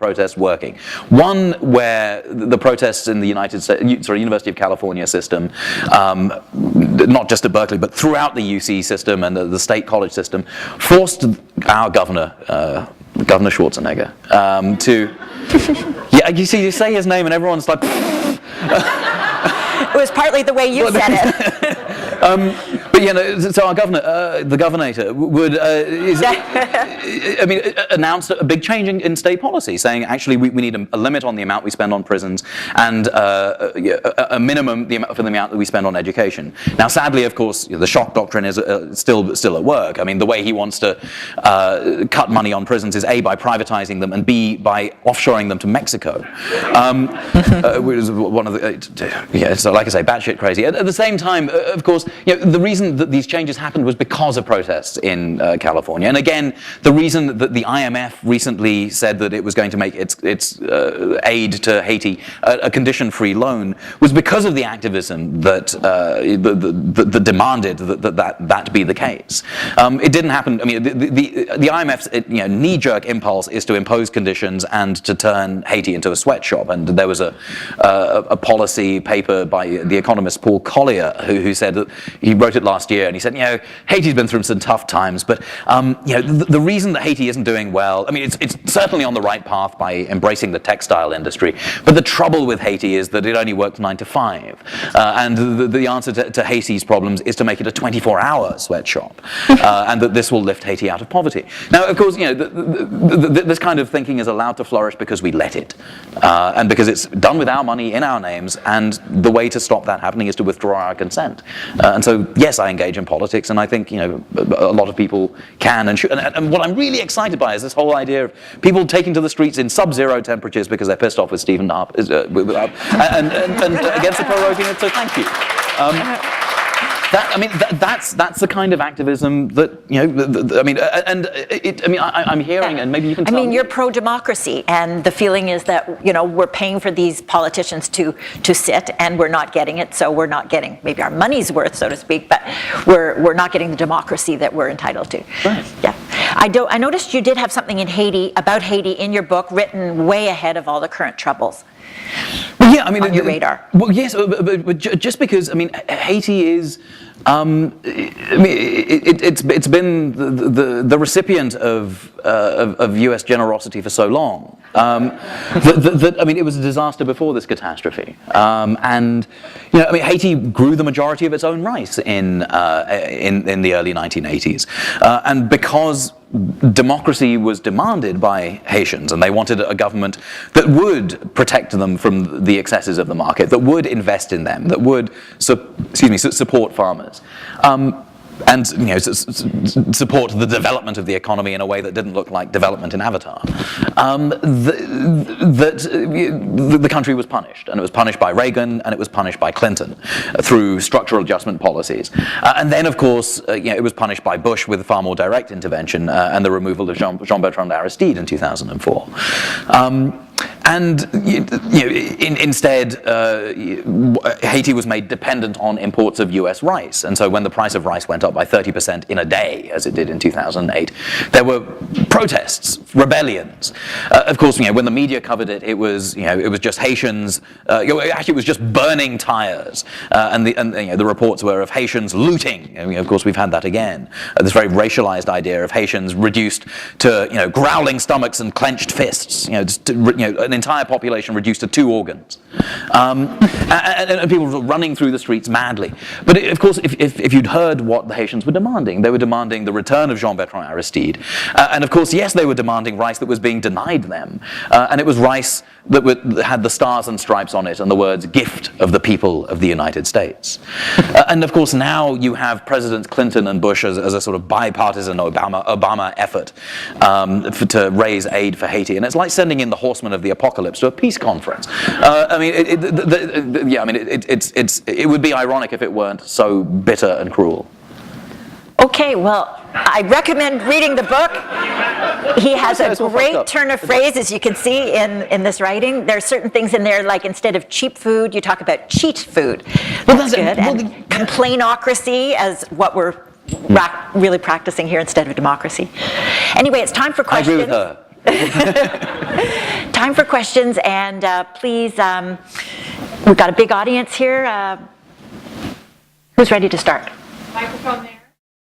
protests working. One where the protests in the University of California system, not just at Berkeley, but throughout the UC system and the state college system, forced our governor, Governor Schwarzenegger, to, yeah, you see, you say his name and everyone's like, it was partly the way you said it. But you know, so our governor, the governator, would announce a big change in state policy, saying actually we need a limit on the amount we spend on prisons and a minimum for the amount that we spend on education. Now, sadly, of course, the shock doctrine is still at work. I mean, the way he wants to cut money on prisons is A, by privatizing them, and B, by offshoring them to Mexico. Which is one of the so like I say, batshit crazy. At the same time, of course, you know, the reason that these changes happened was because of protests in California. And again, the reason that the IMF recently said that it was going to make its aid to Haiti a condition-free loan was because of the activism that demanded that be the case. It didn't happen. I mean, the IMF's knee-jerk impulse is to impose conditions and to turn Haiti into a sweatshop. And there was a policy paper by the economist Paul Collier who said that he wrote it last year, and he said, you know, Haiti's been through some tough times, but you know, the reason that Haiti isn't doing well, I mean, it's certainly on the right path by embracing the textile industry, but the trouble with Haiti is that it only works 9 to 5, and the answer to Haiti's problems is to make it a 24-hour sweatshop, and that this will lift Haiti out of poverty. Now, of course, you know, this kind of thinking is allowed to flourish because we let it, and because it's done with our money in our names, and the way to stop that happening is to withdraw our consent. And so, yes, I engage in politics, and I think, you know, a lot of people can and should. And what I'm really excited by is this whole idea of people taking to the streets in sub-zero temperatures because they're pissed off with Stephen Harper and against the pro-voting. So thank you. That's the kind of activism that, you know, I'm hearing, and maybe you can tell me. You're pro-democracy, and the feeling is that, you know, we're paying for these politicians to sit, and we're not getting it, so we're not getting maybe our money's worth, so to speak, but we're not getting the democracy that we're entitled to. Right. Yeah. I noticed you did have something about Haiti in your book, written way ahead of all the current troubles. Well, yeah, I mean, on your radar. Well, yes, but just because, I mean, Haiti is, it's been the recipient of U.S. generosity for so long that I mean, it was a disaster before this catastrophe, and you know, I mean, Haiti grew the majority of its own rice in the early 1980s, and because democracy was demanded by Haitians, and they wanted a government that would protect them from the excesses of the market, that would invest in them, that would support farmers. And you know, support the development of the economy in a way that didn't look like development in Avatar. The country was punished, and it was punished by Reagan, and it was punished by Clinton through structural adjustment policies. And then, of course, you know, it was punished by Bush with far more direct intervention and the removal of Jean-Bertrand Aristide in 2004. And instead, Haiti was made dependent on imports of U.S. rice. And so when the price of rice went up by 30% in a day, as it did in 2008, there were protests, rebellions. Of course, you know, when the media covered it, it was just Haitians. Actually, it was just burning tires, and the reports were of Haitians looting. I mean, of course, we've had that again. This very racialized idea of Haitians reduced to, you know, growling stomachs and clenched fists. An entire population reduced to 2 organs, and people were running through the streets madly. But of course, if you'd heard what the Haitians were demanding, they were demanding the return of Jean-Bertrand Aristide, and of course, yes, they were demanding rice that was being denied them, and it was rice that had the stars and stripes on it and the words "gift of the people of the United States." And of course, now you have Presidents Clinton and Bush as a sort of bipartisan Obama effort to raise aid for Haiti, and it's like sending in the horsemen of the apocalypse to a peace conference. It would be ironic if it weren't so bitter and cruel. Okay, well, I recommend reading the book. He has a great turn of phrase, as you can see in this writing. There are certain things in there, like instead of cheap food, you talk about cheat food. That's good. And complainocracy as what we're really practicing here instead of democracy. Anyway, it's time for questions. I agree with her. time for questions, and please, we've got a big audience here. Who's ready to start? Microphone there.